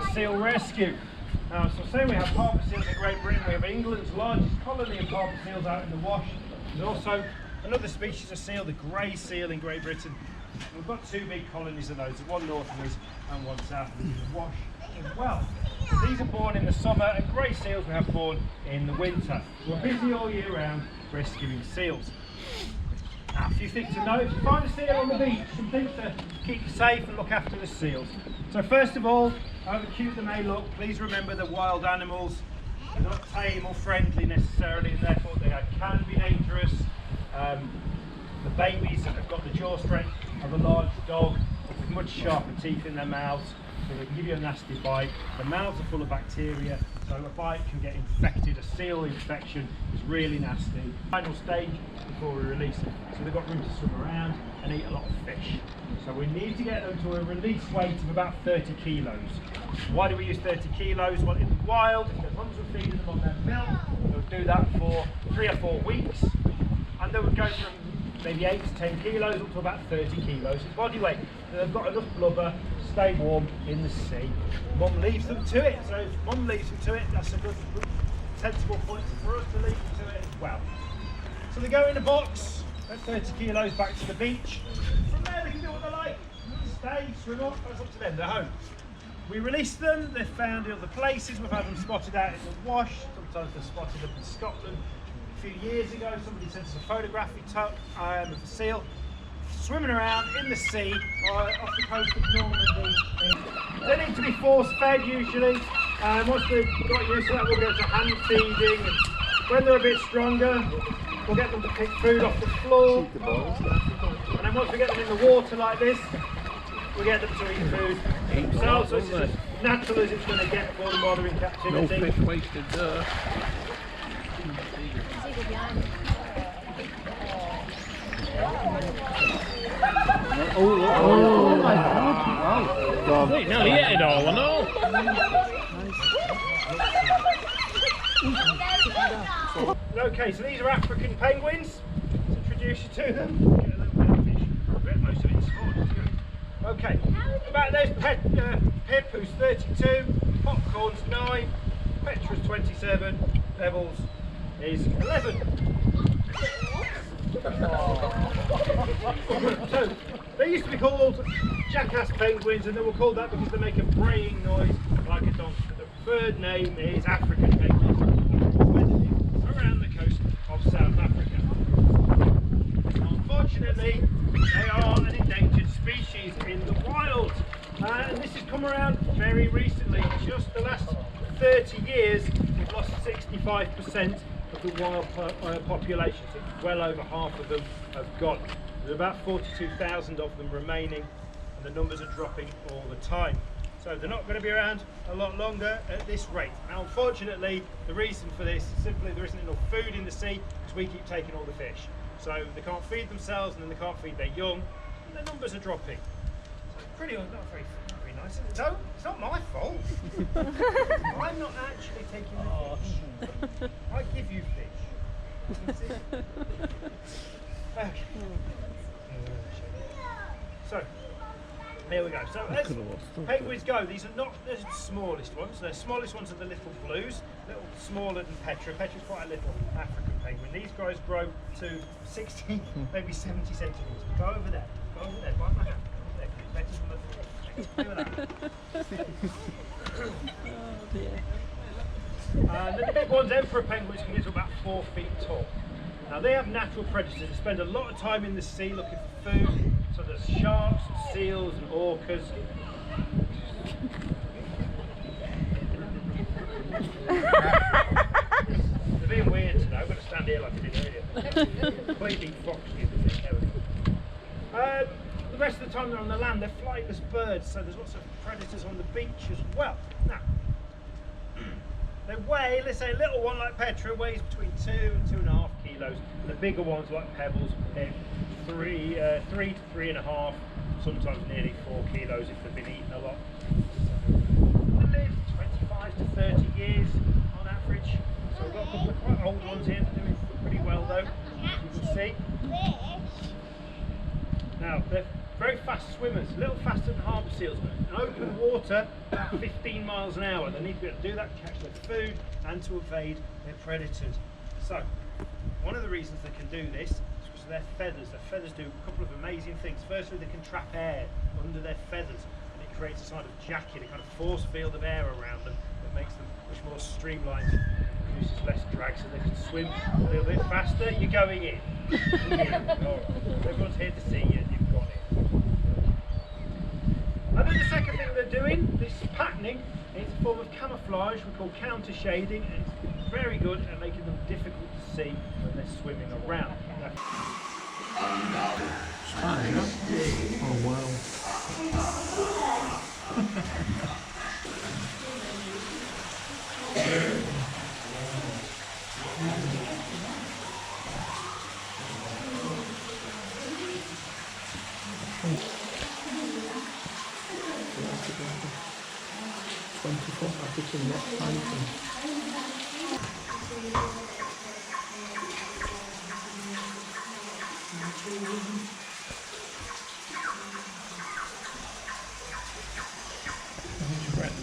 about seal rescue. So say we have harbour seals in Great Britain, we have England's largest colony of harbour seals out in the Wash. There's also another species of seal, the grey seal in Great Britain. We've got two big colonies of those, one north of us and one south of us in the Wash as well. So these are born in the summer, and grey seals we have born in the winter. We're busy all year round rescuing seals. Now, a few things to know: if you find a seal on the beach, some things to keep you safe and look after the seals. So first of all, however cute they may look, please remember they're wild animals. They're not tame or friendly necessarily, and therefore they can be dangerous. The babies have got the jaw strength of a large dog with much sharper teeth in their mouths, so they can give you a nasty bite. The mouths are full of bacteria, so a bite can get infected. A seal infection is really nasty. Final stage before we release them, so they've got room to swim around and eat a lot of fish. So we need to get them to a release weight of about 30 kilos. Why do we use 30 kilos? Well, in the wild, if the mums are feeding them on their milk, they'll do that for 3 or 4 weeks, and they would go from maybe 8 to 10 kilos up to about 30 kilos in body weight. So they've got enough blubber to stay warm in the sea. Mum leaves them to it, so if Mum leaves them to it, that's a good sensible point for us to leave them to it as well. So they go in a box at 30 kilos back to the beach. From there they can do what they like. Stay, swim off, that's up to them, they're home. We release them, they're found in other places. We've had them spotted out in the Wash, sometimes they're spotted up in Scotland. A few years ago, somebody sent us a photograph of a seal swimming around in the sea off the coast of Normandy. They need to be force-fed usually. Once they've got used to that, we'll go to hand feeding. And when they're a bit stronger, we'll get them to pick food off the floor. And then once we get them in the water like this, we get them to eat food themselves. So it's as natural as it's going to get for them while they're in captivity. No fish wasted there. Oh my God! Wow. Wait, now he ate it all, I know. Okay, so these are African penguins. To introduce you to them. Get a little bit of fish. I bet most of it's small. Okay, about those Pip, who's 32, Popcorn's 9, Petra's 27, Pebbles is 11. So they used to be called jackass penguins, and they were called that because they make a braying noise like a donkey. The third name is African penguins, around the coast of South Africa. Unfortunately, they are an endangered species in the wild, and this has come around very recently. Just the last 30 years, we've lost 65% of the wild population, so well over half of them have gone. There's about 42,000 of them remaining, and the numbers are dropping all the time. So they're not going to be around a lot longer at this rate. Now, unfortunately, the reason for this is simply there isn't enough food in the sea because we keep taking all the fish. So they can't feed themselves, and then they can't feed their young, and the numbers are dropping. So pretty not very nice. No, it's not my fault. I'm not actually taking the fish. I give you fish. Okay. So, here we go. So as penguins go, these are not the smallest ones. The smallest ones are the little blues, a little smaller than Petra. Petra's quite a little African penguin. These guys grow to 60, maybe 70 centimetres. Go over there. Go over there. Bite my hand. Go over there. Petra's on the floor. Oh dear. And then the big ones, emperor penguins, can get to about 4 feet tall. Now they have natural predators. They spend a lot of time in the sea looking for food. So there's sharks, and seals, and orcas. They're being weird today. I'm going to stand here like I did earlier. Completely foxy. The rest of the time they're on the land, they're flightless birds, so there's lots of predators on the beach as well. Now, they weigh, let's say a little one like Petra weighs between 2 and 2.5 kilos, and the bigger ones like Pebbles hit 3 to 3.5, sometimes nearly 4 kilos if they've been eaten a lot. They live 25 to 30 years on average, so we've got a couple of quite old ones here, they're doing pretty well though, as you can see. Now, they're Very fast swimmers, a little faster than harbour seals. In open water, about 15 miles an hour. They need to be able to do that to catch their food and to evade their predators. So, one of the reasons they can do this is because of their feathers. Their feathers do a couple of amazing things. Firstly, they can trap air under their feathers, and it creates a sort of jacket, a kind of force field of air around them that makes them much more streamlined, produces less drag, so they can swim a little bit faster. You're going in. All right. Everyone's here to see you. You've got it. And then the second thing they're doing, this patterning, it's a form of camouflage we call counter shading, and it's very good at making them difficult to see when they're swimming around. Now, Oh wow.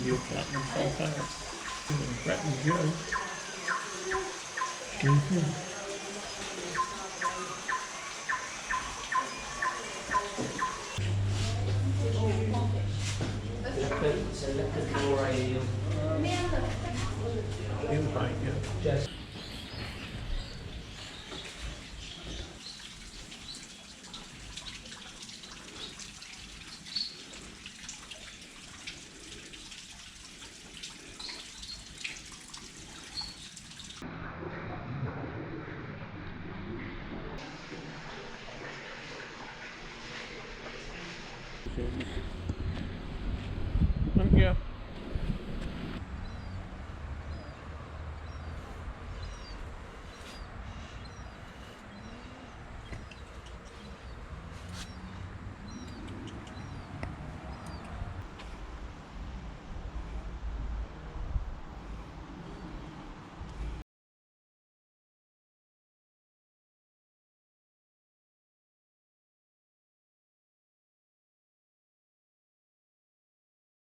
You'll platinum fall out. Brett and Joe. He'll bite you.